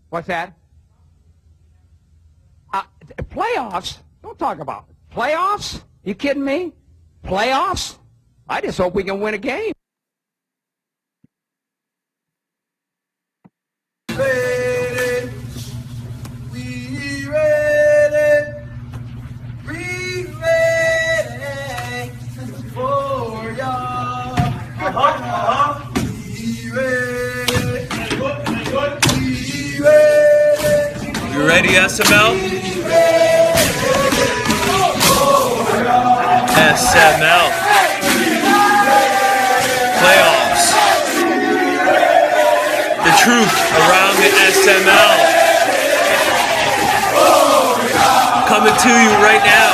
What's that? Playoffs? Don't talk about it. Playoffs? You kidding me? Playoffs? I just hope we can win a game. Ready, we ready, we ready for y'all. We ready, we ready. You ready, SML? SML. Playoffs. The truth around the SML. Coming to you right now.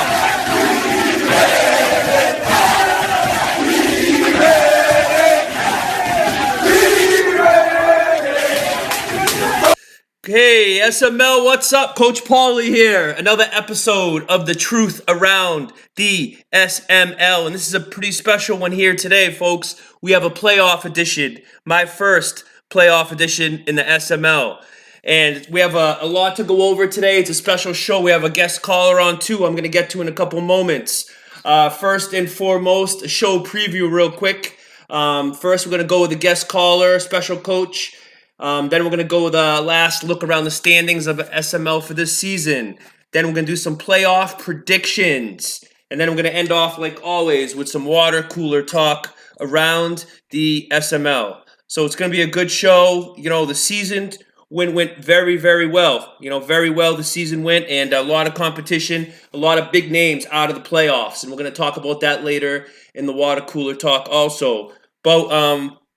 Hey, SML, what's up? Coach Pauly here. Another episode of the Truth Around the SML. And this is a pretty special one here today, folks. We have a playoff edition. My first playoff edition in the SML. And we have a lot to go over today. It's a special show. We have a guest caller on too. I'm going to get to in a couple moments. First and foremost, a show preview real quick. First, we're going to go with the guest caller, special coach. Then we're going to go with a last look around the standings of SML for this season. Then we're going to do some playoff predictions. And then we're going to end off, like always, with some water cooler talk around the SML. So it's going to be a good show. You know, the season went very, very well. You know, very well the season went, and a lot of competition, a lot of big names out of the playoffs. And we're going to talk about that later in the water cooler talk also. But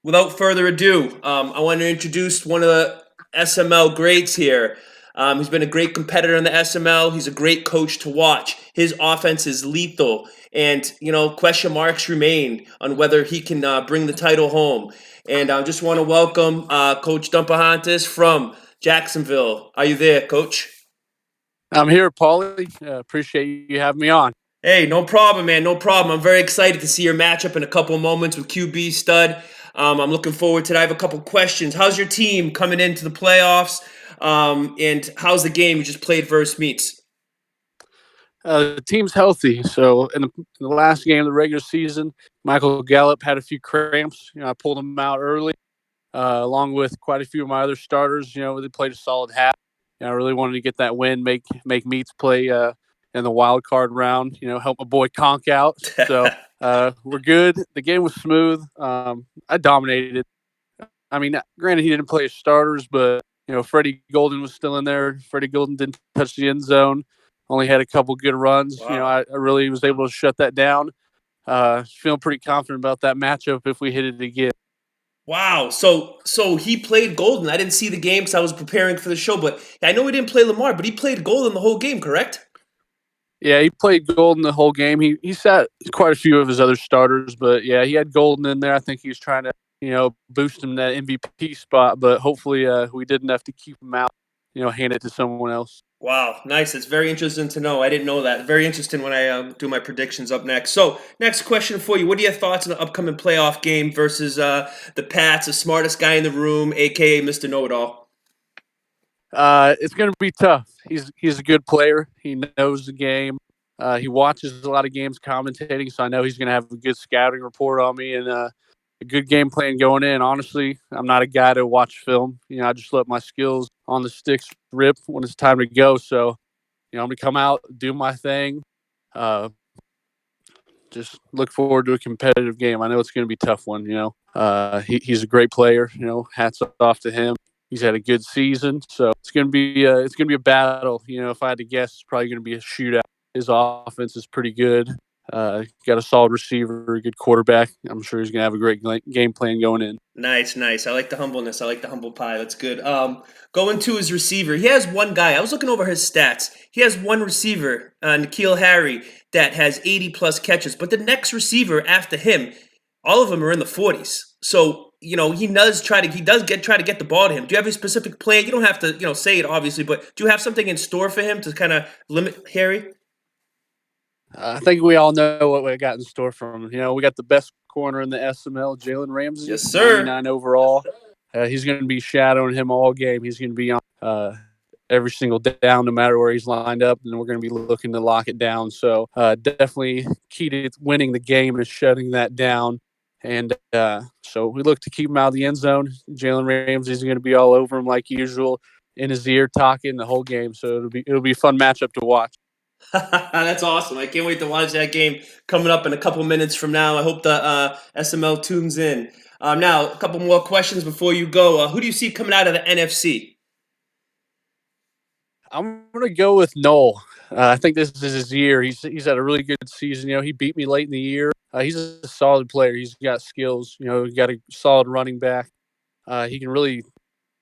without further ado, I want to introduce one of the SML greats here. He's been a great competitor in the SML. He's a great coach to watch. His offense is lethal. And, you know, question marks remain on whether he can bring the title home. And I just want to welcome Coach Dumpahantis from Jacksonville. Are you there, Coach? I'm here, Pauly. Appreciate you having me on. Hey, no problem, man. No problem. I'm very excited to see your matchup in a couple moments with QB Stud. I'm looking forward to it. I have a couple questions. How's your team coming into the playoffs? And how's the game you just played versus Meats? The team's healthy. So in the last game of the regular season, Michael Gallup had a few cramps. You know, I pulled him out early, along with quite a few of my other starters. You know, they played a solid half. You know, I really wanted to get that win, make Meats play in the wild card round. You know, help my boy Conk out. So we're good. The game was smooth. I dominated. I mean, granted, he didn't play his starters, but you know, Freddie Golden was still in there. Freddie Golden didn't touch the end zone. Only had a couple good runs. Wow. You know, I really was able to shut that down. Feeling pretty confident about that matchup if we hit it again. Wow. So he played Golden. I didn't see the game because I was preparing for the show, but I know he didn't play Lamar, but he played Golden the whole game, correct? Yeah, he played Golden the whole game. He sat quite a few of his other starters, but yeah, he had Golden in there. I think he was trying to, you know, boost him that MVP spot, but hopefully we did enough to keep him out, you know, hand it to someone else. Wow, nice. It's very interesting to know. I didn't know that. Very interesting when I do my predictions up next. So, next question for you. What are your thoughts on the upcoming playoff game versus the Pats, the smartest guy in the room, a.k.a. Mr. Know-It-All? It's going to be tough. He's a good player. He knows the game. He watches a lot of games commentating, so I know he's going to have a good scouting report on me and a good game plan going in. Honestly, I'm not a guy to watch film. You know, I just let my skills on the sticks rip when it's time to go. So, you know, I'm going to come out, do my thing. Just look forward to a competitive game. I know it's going to be a tough one, you know. He's a great player, you know, hats off to him. He's had a good season, so it's going to be a battle. You know, if I had to guess, it's probably going to be a shootout. His offense is pretty good. Got a solid receiver, a good quarterback. I'm sure he's going to have a great game plan going in. Nice. I like the humbleness. I like the humble pie. That's good. Going to his receiver. He has one guy. I was looking over his stats. He has one receiver, N'Keal Harry, that has 80-plus catches. But the next receiver after him, all of them are in the 40s. So, you know, he does try to get the ball to him. Do you have a specific plan? You don't have to, you know, say it, obviously, but do you have something in store for him to kind of limit Harry? I think we all know what we got in store from him. You know, we got the best corner in the SML, Jalen Ramsey. Yes, sir. 99 overall. He's going to be shadowing him all game. He's going to be on every single down, no matter where he's lined up, and we're going to be looking to lock it down. So definitely key to winning the game is shutting that down. And so we look to keep him out of the end zone. Jalen Ramsey's going to be all over him like usual, in his ear, talking the whole game. So it'll be a fun matchup to watch. That's awesome. I can't wait to watch that game coming up in a couple minutes from now. I hope the SML tunes in. Now, a couple more questions before you go. Who do you see coming out of the NFC? I'm going to go with Noel. I think this is his year. He's had a really good season. He beat me late in the year. He's a solid player. He's got skills. He got a solid running back. He can really –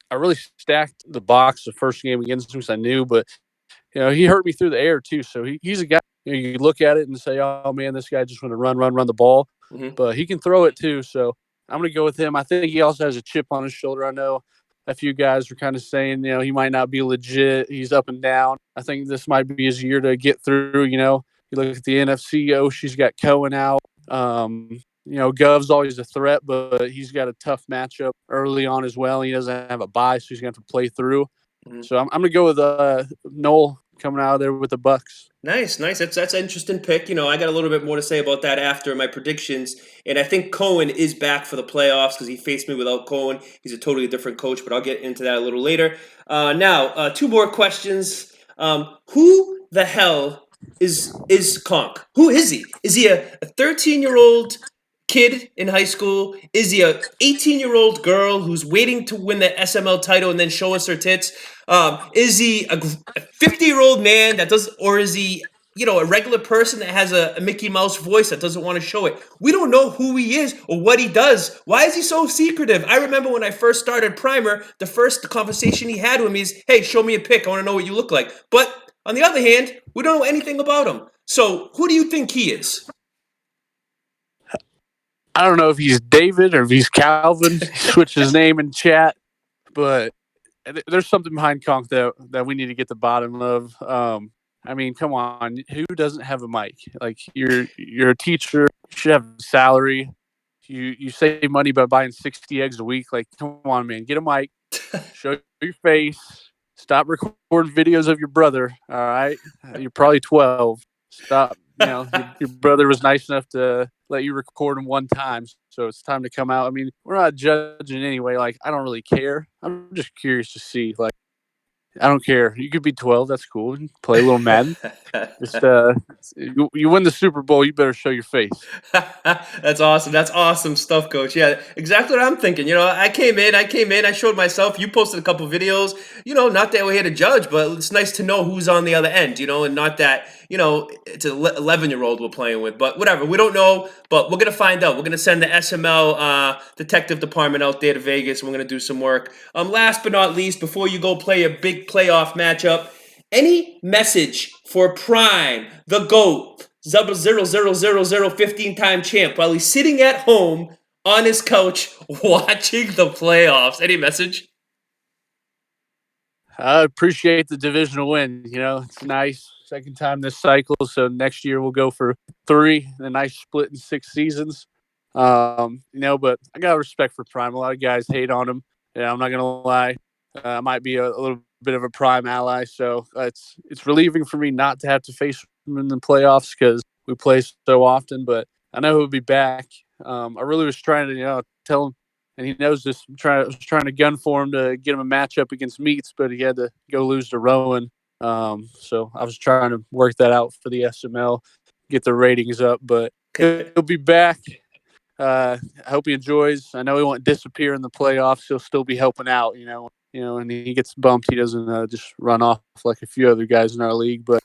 I really stacked the box the first game against him, because I knew, but he hurt me through the air too. So he's a guy you look at it and say, "Oh man, this guy just want to run the ball," but he can throw it too. So I'm going to go with him. I think he also has a chip on his shoulder. I know a few guys were kind of saying, he might not be legit. He's up and down. I think this might be his year to get through. You look at the NFC. Oshie's got Cohen out. Gov's always a threat, but he's got a tough matchup early on as well. He doesn't have a bye, so he's going to have to play through. So I'm going to go with Noel coming out of there with the Bucks. Nice. That's an interesting pick. I got a little bit more to say about that after my predictions. And I think Cohen is back for the playoffs because he faced me without Cohen. He's a totally different coach, but I'll get into that a little later. Now, two more questions. Who the hell is Conk? Who is he? Is he a 13-year-old kid in high school? Is he a 18-year-old girl who's waiting to win the SML title and then show us her tits? Is he a 50-year-old man that does, or is he, a regular person that has a Mickey Mouse voice that doesn't want to show it? We don't know who he is or what he does. Why is he so secretive? I remember when I first started Primer, the first conversation he had with me is, "Hey, show me a pic. I want to know what you look like." But on the other hand, we don't know anything about him. So who do you think he is? I don't know if he's David or if he's Calvin. He switched his name in chat, but there's something behind Conk that we need to get the bottom of. Come on, who doesn't have a mic? Like you're a teacher, you should have a salary. You save money by buying 60 eggs a week. Like, come on, man, get a mic, show your face, stop recording videos of your brother. All right, you're probably 12. Stop. Your brother was nice enough to let you record him one time, so it's time to come out. We're not judging anyway. Like, I don't really care. I'm just curious to see. Like, I don't care. You could be 12. That's cool. Play a little Madden. Just you win the Super Bowl, you better show your face. That's awesome. That's awesome stuff, Coach. Yeah, exactly what I'm thinking. I came in, I showed myself. You posted a couple videos. Not that we're here to judge, but it's nice to know who's on the other end. And not that it's an 11-year-old we're playing with. But whatever, we don't know. But we're gonna find out. We're gonna send the SML detective department out there to Vegas. And we're gonna do some work. Last but not least, before you go play a big playoff matchup, any message for Prime, the GOAT, 15-time champ, while he's sitting at home on his couch watching the playoffs? Any message? I appreciate the divisional win. It's nice. Second time this cycle, so next year we'll go for 3, a nice split in 6 seasons. But I got respect for Prime. A lot of guys hate on him. I'm not gonna lie. I might be a little bit of a Prime ally, so it's relieving for me not to have to face him in the playoffs because we play so often. But I know he'll be back. I really was trying to tell him, and he knows this. I was trying to gun for him to get him a matchup against Meats, but he had to go lose to Rowan. So I was trying to work that out for the SML, get the ratings up. But he'll be back. I hope he enjoys. I know he won't disappear in the playoffs. He'll still be helping out, and he gets bumped. He doesn't just run off like a few other guys in our league, but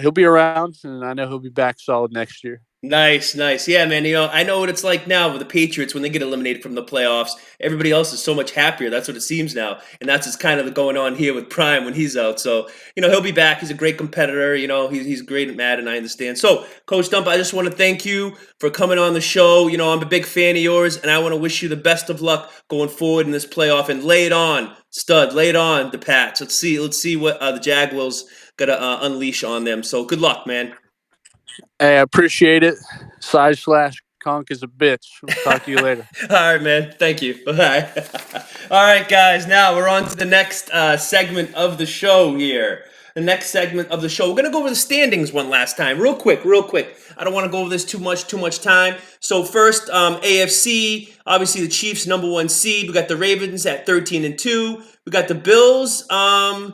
he'll be around, and I know he'll be back solid next year. Nice. Yeah, man. I know what it's like now with the Patriots when they get eliminated from the playoffs. Everybody else is so much happier. That's what it seems now. And that's what's kind of going on here with Prime when he's out. So, he'll be back. He's a great competitor. He's great at Madden, I understand. So, Coach Dump, I just want to thank you for coming on the show. I'm a big fan of yours, and I want to wish you the best of luck going forward in this playoff. And lay it on, stud. Lay it on the Pats. Let's see what the Jaguars got to unleash on them. So, good luck, man. Hey, I appreciate it. // Conk is a bitch. We'll talk to you later. All right, man. Thank you. Bye. All right, guys. Now we're on to the next segment of the show here. The next segment of the show. We're going to go over the standings one last time. Real quick. I don't want to go over this too much time. So first, AFC. Obviously, the Chiefs, number 1 seed. We got the Ravens at 13-2. We got the Bills. That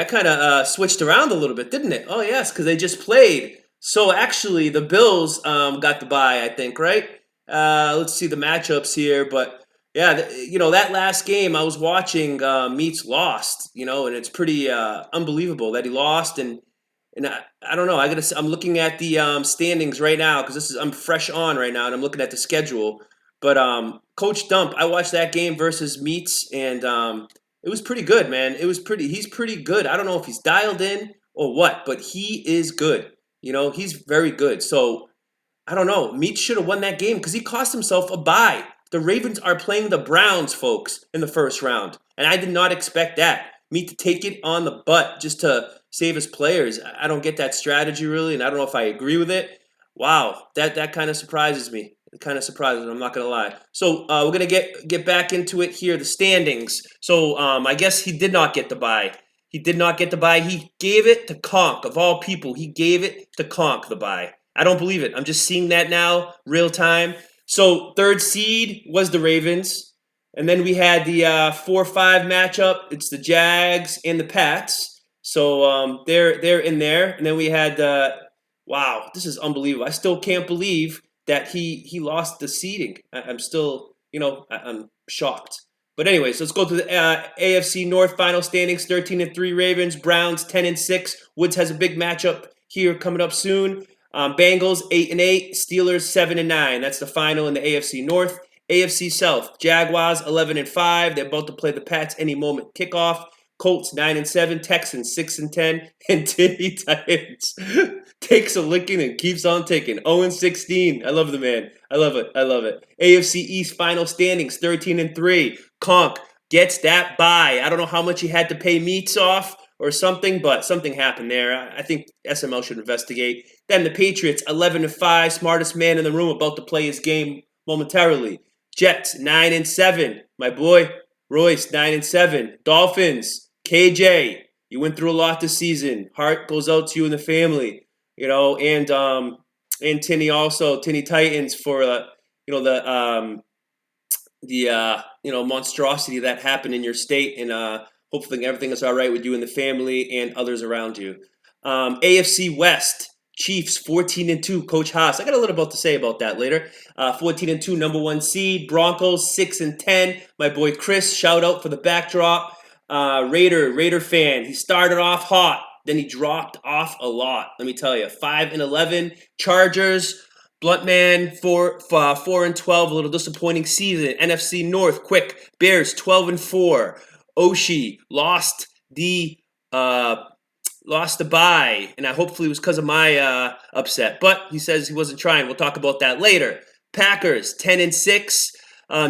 kind of switched around a little bit, didn't it? Oh, yes, because they just played. So actually, the Bills got the bye, I think, right? Let's see the matchups here, but yeah, that last game I was watching, Meats lost, and it's pretty unbelievable that he lost, and I don't know. I'm looking at the standings right now because I'm fresh on right now, and I'm looking at the schedule. But Coach Dump, I watched that game versus Meats, and it was pretty good, man. He's pretty good. I don't know if he's dialed in or what, but he is good. He's very good. So I don't know. Meats should have won that game because he cost himself a bye. The Ravens are playing the Browns, folks, in the first round. And I did not expect that. Meat to take it on the butt just to save his players. I don't get that strategy, really, and I don't know if I agree with it. Wow, that kind of surprises me. It kind of surprises me, I'm not going to lie. So we're going to get back into it here, the standings. So I guess he did not get the bye. He did not get the bye. He gave it to Conk, of all people. He gave it to Conk, the bye. I don't believe it. I'm just seeing that now, real time. So third seed was the Ravens. And then we had the 4-5 matchup. It's the Jags and the Pats. So they're in there. And then we had, wow, this is unbelievable. I still can't believe that he lost the seeding. I'm still, I'm shocked. But anyways, let's go to the AFC North final standings. 13-3 Ravens, Browns 10-6. Woods has a big matchup here coming up soon. Bengals 8-8, Steelers 7-9. That's the final in the AFC North. AFC South, Jaguars 11-5. They're about to play the Pats any moment. Kickoff. Colts 9-7, Texans 6-10, and Tennessee Titans takes a licking and keeps on taking. 0-16. I love the man. I love it. AFC East final standings 13-3. Conk gets that bye. I don't know how much he had to pay Meats off or something, but something happened there. I think SML should investigate. Then the Patriots 11-5, smartest man in the room, about to play his game momentarily. Jets 9-7. My boy Royce 9-7. Dolphins. KJ, you went through a lot this season. Heart goes out to you and the family, and Tinny also, Tinny Titans for the monstrosity that happened in your state, and hopefully everything is all right with you and the family and others around you. AFC West, Chiefs 14-2, Coach Haas. I got a little bit to say about that later. 14-2, number 1 seed. Broncos 6-10. My boy Chris, shout out for the backdrop. Raider fan. He started off hot, then he dropped off a lot. Let me tell you, 5-11. Chargers, Bluntman 4-12. A little disappointing season. NFC North, quick. Bears 12-4. Oshie lost the bye, and hopefully it was because of my upset. But he says he wasn't trying. We'll talk about that later. Packers 10-6.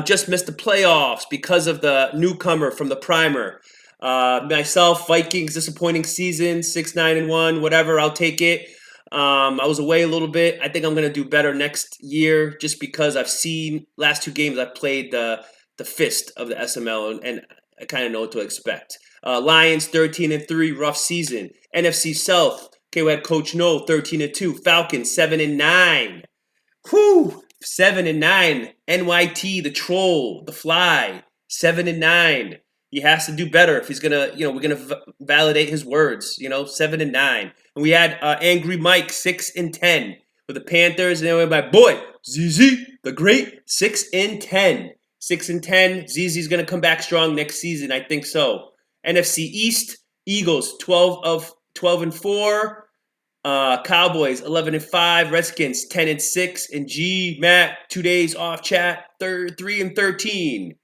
Just missed the playoffs because of the newcomer from the primer. Myself, Vikings, disappointing season, 6-9-1, whatever, I'll take it. I was away a little bit. I think I'm going to do better next year just because I've seen last 2 games I've played the fist of the SML, and I kind of know what to expect. Lions, 13-3, rough season. NFC South, okay, we had Coach No, 13-2. Falcons, 7-9. Whew! 7-9. NYT, the troll, the fly, 7-9. He has to do better if he's gonna, we're gonna validate his words. 7-9. And we had Angry Mike 6-10 for the Panthers, and then we had my boy ZZ, the Great, 6-10. 6-10. ZZ's gonna come back strong next season, I think so. NFC East, Eagles 12-4. Cowboys 11-5, Redskins 10-6, and G Matt 2 days off chat 3-13.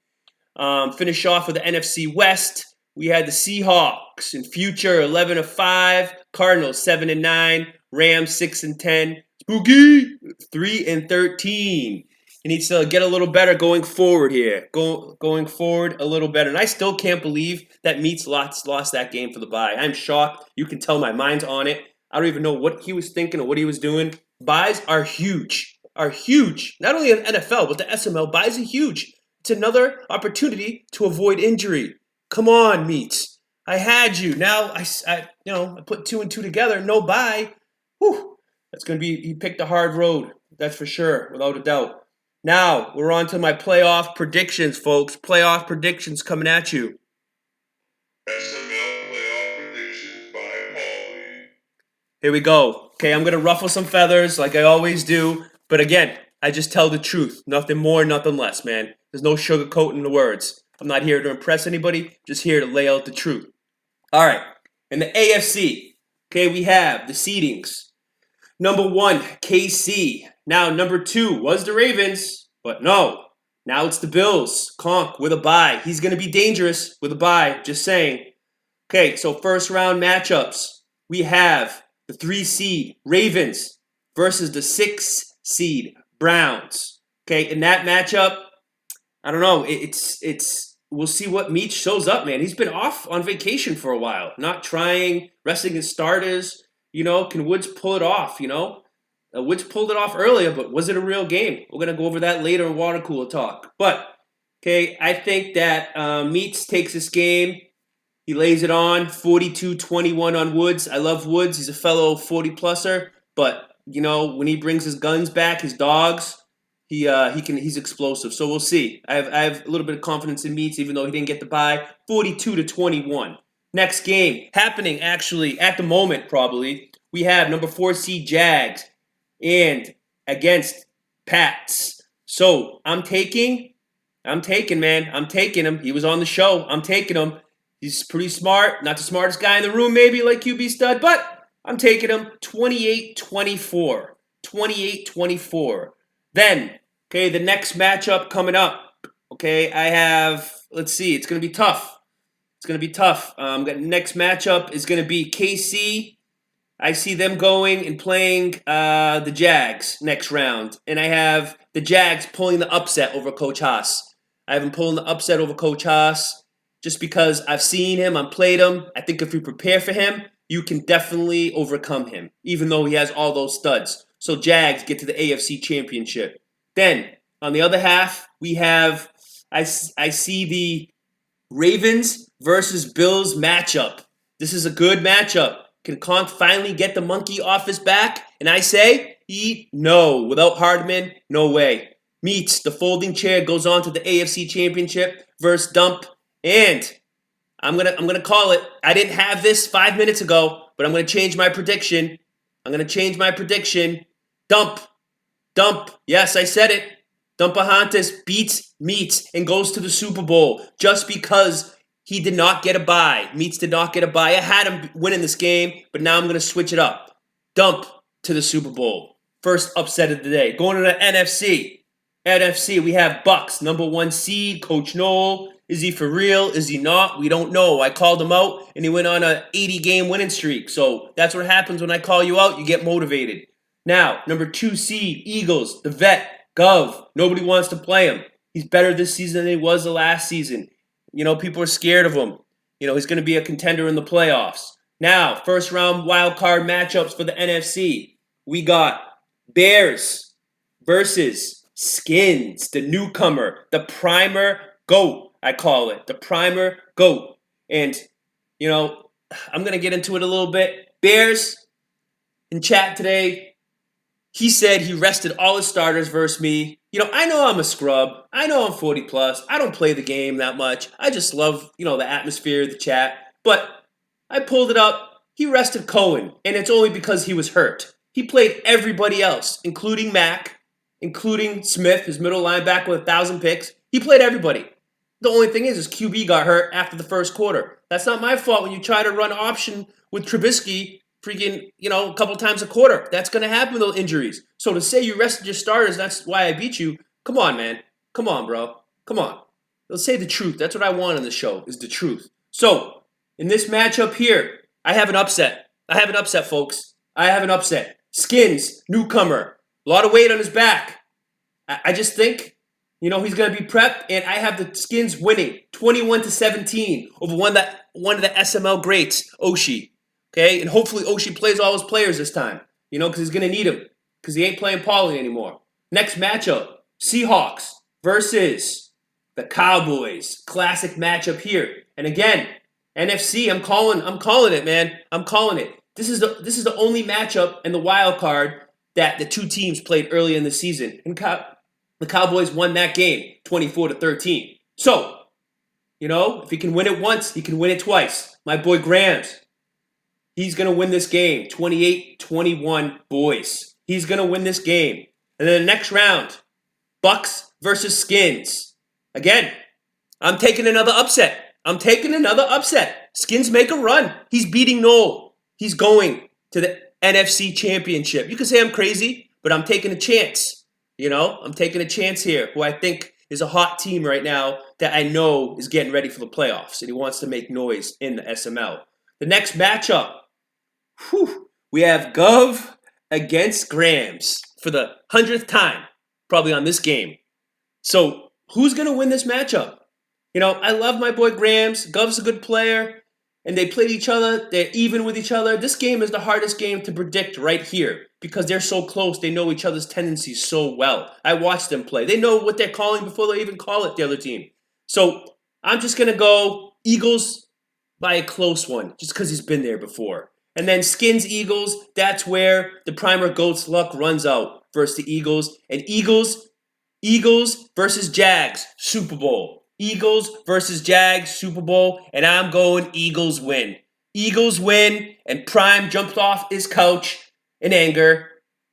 Finish off with the NFC West. We had the Seahawks in future 11-5, Cardinals 7-9, Rams 6-10, Spooky 3-13. He needs to get a little better going forward here. Going forward a little better. And I still can't believe that Meats lost that game for the bye. I'm shocked. You can tell my mind's on it. I don't even know what he was thinking or what he was doing. Buys are huge. are huge. Not only in NFL, but the SML buys are huge. It's another opportunity to avoid injury. Come on, Meats. I had you. Now I put 2 and 2 together. No bye. Whew. That's going to be, he picked a hard road. That's for sure, without a doubt. Now, we're on to my playoff predictions, folks. Playoff predictions coming at you. SML playoff predictions by Pauly. Here we go. Okay, I'm going to ruffle some feathers like I always do. But again, I just tell the truth. Nothing more, nothing less, man. There's no sugarcoating the words. I'm not here to impress anybody. Just here to lay out the truth. All right. In the AFC, okay, we have the seedings. Number 1, KC. Now, number 2 was the Ravens, but no. Now it's the Bills. Conk with a bye. He's going to be dangerous with a bye, just saying. Okay, so first round matchups. We have the 3 seed Ravens versus the 6 seed Browns. Okay, in that matchup, I don't know. We'll see what Meach shows up, man. He's been off on vacation for a while, not trying, resting his starters. Can Woods pull it off, Woods pulled it off earlier, but was it a real game? We're going to go over that later in water cooler talk. But, okay, I think that Meats takes this game. He lays it on, 42-21 on Woods. I love Woods. He's a fellow 40-pluser. But, when he brings his guns back, his dogs, he's explosive. So we'll see. I have a little bit of confidence in Meats, even though he didn't get the bye. 42-21. Next game, happening actually at the moment probably, we have number 4 seed Jags and against Pats. So I'm taking, man. I'm taking him. He was on the show. I'm taking him. He's pretty smart. Not the smartest guy in the room maybe like QB stud, but I'm taking him 28-24. 28-24. Then, okay, the next matchup coming up. Okay, I have, let's see, it's going to be tough. It's going to be tough. The next matchup is going to be KC. I see them going and playing the Jags next round. And I have the Jags pulling the upset over Coach Haas. I have him pulling the upset over Coach Haas just because I've seen him, I've played him. I think if you prepare for him, you can definitely overcome him, even though he has all those studs. So Jags get to the AFC Championship. Then, on the other half, we have, I see the Ravens versus Bills matchup. This is a good matchup. Can Conk finally get the monkey off his back? And I say, no. Without Hardman, no way. Meats, the folding chair goes on to the AFC Championship versus Dump. And I'm gonna call it. I didn't have this 5 minutes ago, but I'm gonna change my prediction. Dump. Yes, I said it. Dumpahantis beats Meats and goes to the Super Bowl just because he did not get a bye. Meats did not get a bye. I had him winning this game, but now I'm going to switch it up. Dump to the Super Bowl. First upset of the day. Going to the NFC. NFC, we have Bucks, number 1 seed, Coach Noel. Is he for real? Is he not? We don't know. I called him out, and he went on a 80-game winning streak. So that's what happens when I call you out. You get motivated. Now, number 2 seed, Eagles, the vet. Gov, nobody wants to play him. He's better this season than he was the last season. People are scared of him. He's going to be a contender in the playoffs. Now, first round wild card matchups for the NFC. We got Bears versus Skins, the newcomer, the primer GOAT, I call it. The primer GOAT. And, I'm going to get into it a little bit. Bears, in chat today, he said he rested all his starters versus me. I know I'm a scrub. I know I'm 40 plus. I don't play the game that much. I just love, the atmosphere, the chat. But I pulled it up. He rested Cohen, and it's only because he was hurt. He played everybody else, including Mack, including Smith, his middle linebacker with 1,000 picks. He played everybody. The only thing is his QB got hurt after the first quarter. That's not my fault when you try to run option with Trubisky freaking, a couple times a quarter. That's going to happen with those injuries. So to say you rested your starters, that's why I beat you. Come on, man. Come on, bro. Come on. Let's say the truth. That's what I want on the show, is the truth. So, in this matchup here, I have an upset. Folks. I have an upset. Skins, newcomer. A lot of weight on his back. I just think, he's going to be prepped, and I have the Skins winning 21-17 over one of the SML greats, Oshie. Okay, and hopefully Oshie plays all his players this time, because he's going to need him, because he ain't playing Pauly anymore. Next matchup, Seahawks versus the Cowboys. Classic matchup here. And again, NFC, I'm calling it, man. I'm calling it. This is the only matchup in the wild card that the two teams played early in the season. And the Cowboys won that game 24-13. So, if he can win it once, he can win it twice. My boy Grams, he's going to win this game 28-21, boys. He's going to win this game. And then the next round, Bucks versus Skins. Again, I'm taking another upset. Skins make a run. He's beating Noel. He's going to the NFC Championship. You can say I'm crazy, but I'm taking a chance. I'm taking a chance here, who I think is a hot team right now that I know is getting ready for the playoffs, and he wants to make noise in the SML. The next matchup, we have Gov against Grams for the 100th time, probably on this game. So who's going to win this matchup? I love my boy Grams. Gov's a good player, and they played each other. They're even with each other. This game is the hardest game to predict right here because they're so close. They know each other's tendencies so well. I watched them play. They know what they're calling before they even call it, the other team. So I'm just going to go Eagles by a close one just because he's been there before. And then Skins Eagles, that's where the Primer Goat's luck runs out versus the Eagles. And Eagles versus Jags, Super Bowl. Eagles versus Jags, Super Bowl, and I'm going Eagles win. Eagles win, and Prime jumped off his couch in anger,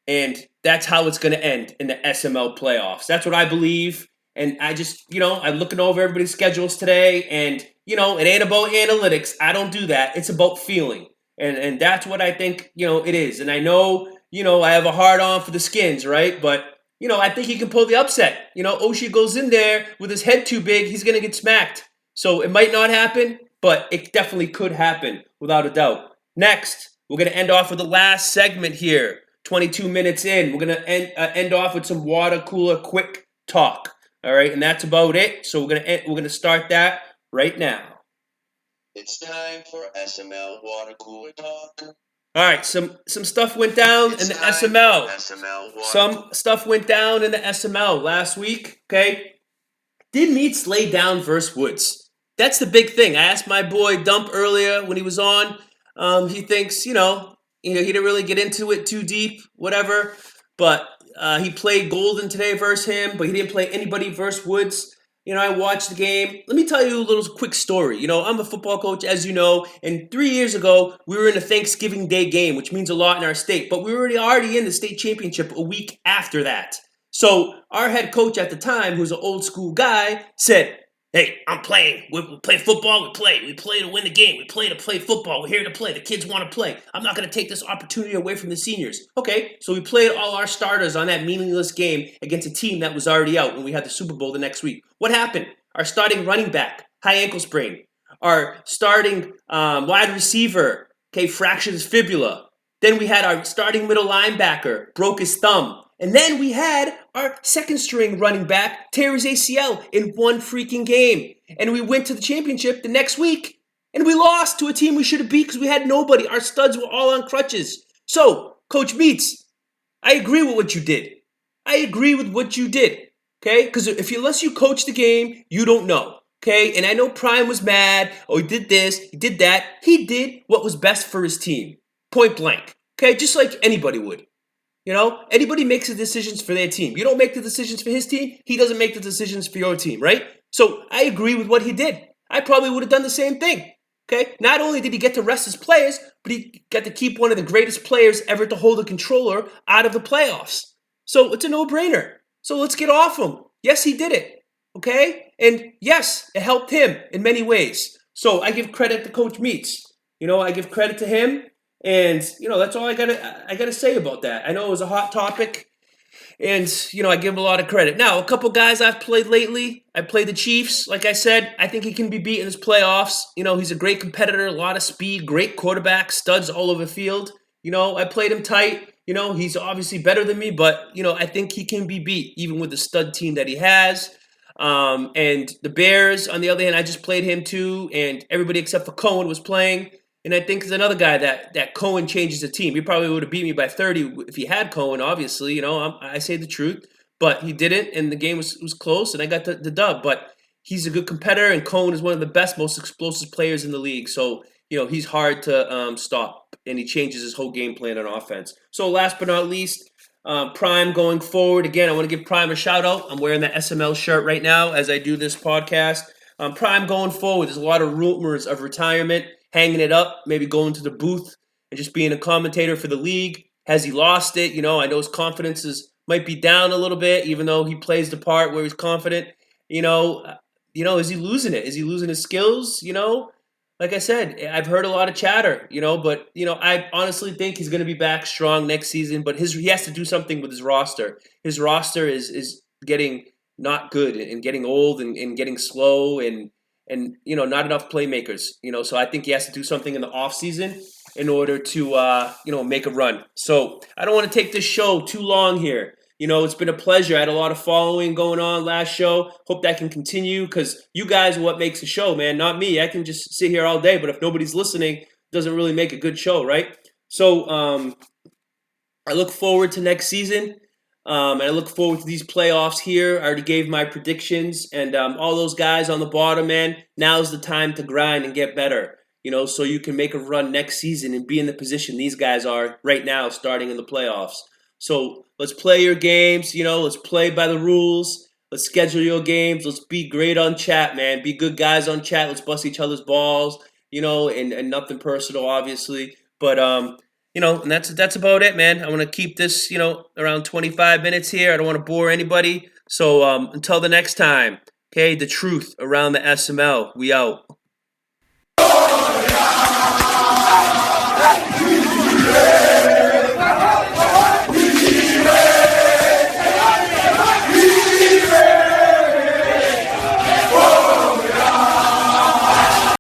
and that's how it's going to end in the SML playoffs. That's what I believe, and I just, I'm looking over everybody's schedules today, and, it ain't about analytics. I don't do that. It's about feeling, and that's what I think, it is. And I know, I have a hard on for the Skins, right? But I think he can pull the upset. Oshie goes in there with his head too big, he's going to get smacked. So it might not happen, but it definitely could happen, without a doubt. Next, we're going to end off with the last segment here. 22 minutes in, we're going to end off with some water cooler quick talk. All right, and that's about it. So we're going to start that right now. It's time for SML Water Cooler Talk. All right, some stuff went down in the SML. Some stuff went down in the SML last week, okay? Did Meats lay down versus Woods? That's the big thing. I asked my boy Dump earlier when he was on. He thinks, he didn't really get into it too deep, whatever. But he played Golden today versus him, but he didn't play anybody versus Woods. I watched the game. Let me tell you a little quick story. I'm a football coach, as you know, and 3 years ago, we were in a Thanksgiving Day game, which means a lot in our state, but we were already in the state championship a week after that. So our head coach at the time, who's an old school guy, said, hey, I'm playing. We play football. We play to win the game. We play to play football. We're here to play. The kids want to play. I'm not going to take this opportunity away from the seniors. Okay, so we played all our starters on that meaningless game against a team that was already out when we had the Super Bowl the next week. What happened? Our starting running back, high ankle sprain. Our starting wide receiver, fractured his fibula. Then we had our starting middle linebacker, broke his thumb. And then we had our second string running back tear his ACL in one freaking game. And we went to the championship the next week. And we lost to a team we should have beat because we had nobody. Our studs were all on crutches. So, Coach Meats, I agree with what you did. Okay? Because unless you coach the game, you don't know. Okay? And I know Prime was mad. Oh, he did this. He did that. He did what was best for his team. Point blank. Okay? Just like anybody would. Anybody makes the decisions for their team. You don't make the decisions for his team. He doesn't make the decisions for your team, right? So I agree with what he did. I probably would have done the same thing, okay? Not only did he get to rest his players, but he got to keep one of the greatest players ever to hold a controller out of the playoffs. So it's a no-brainer. So let's get off him. Yes, he did it, okay? And yes, it helped him in many ways. So I give credit to Coach Meats. I give credit to him. And, that's all I gotta say about that. I know it was a hot topic, and, I give him a lot of credit. Now, a couple guys I've played lately. I played the Chiefs. Like I said, I think he can be beat in his playoffs. He's a great competitor, a lot of speed, great quarterback, studs all over the field. I played him tight. He's obviously better than me, but, I think he can be beat, even with the stud team that he has. And the Bears, on the other hand, I just played him too, and everybody except for Cohen was playing. And I think there's another guy that Cohen changes the team. He probably would have beat me by 30 if he had Cohen, obviously. I say the truth. but he didn't, and the game was close, and I got the dub. But he's a good competitor, and Cone is one of the best, most explosive players in the league. So, he's hard to stop, and he changes his whole game plan on offense. So last but not least, Prime going forward. Again, I want to give Prime a shout out. I'm wearing the SML shirt right now as I do this podcast. Prime going forward, there's a lot of rumors of retirement, hanging it up, maybe going to the booth and just being a commentator for the league. Has he lost it? I know his confidence might be down a little bit, even though he plays the part where he's confident. Is he losing it? Is he losing his skills? Like I said, I've heard a lot of chatter, but I honestly think he's going to be back strong next season. But he has to do something with his roster. His roster is getting not good and getting old and getting slow and not enough playmakers. So I think he has to do something in the offseason in order to make a run. So I don't want to take this show too long here. It's been a pleasure. I had a lot of following going on last show. Hope that can continue because you guys are what makes the show, man, not me. I can just sit here all day, but if nobody's listening, it doesn't really make a good show, right? So I look forward to next season, and I look forward to these playoffs here. I already gave my predictions, and all those guys on the bottom, man, now's the time to grind and get better, so you can make a run next season and be in the position these guys are right now starting in the playoffs. So let's play your games, let's play by the rules. Let's schedule your games. Let's be great on chat, man. Be good guys on chat. Let's bust each other's balls, and nothing personal, obviously. But, and that's about it, man. I want to keep this, around 25 minutes here. I don't want to bore anybody. So until the next time, okay, the truth around the SML. We out.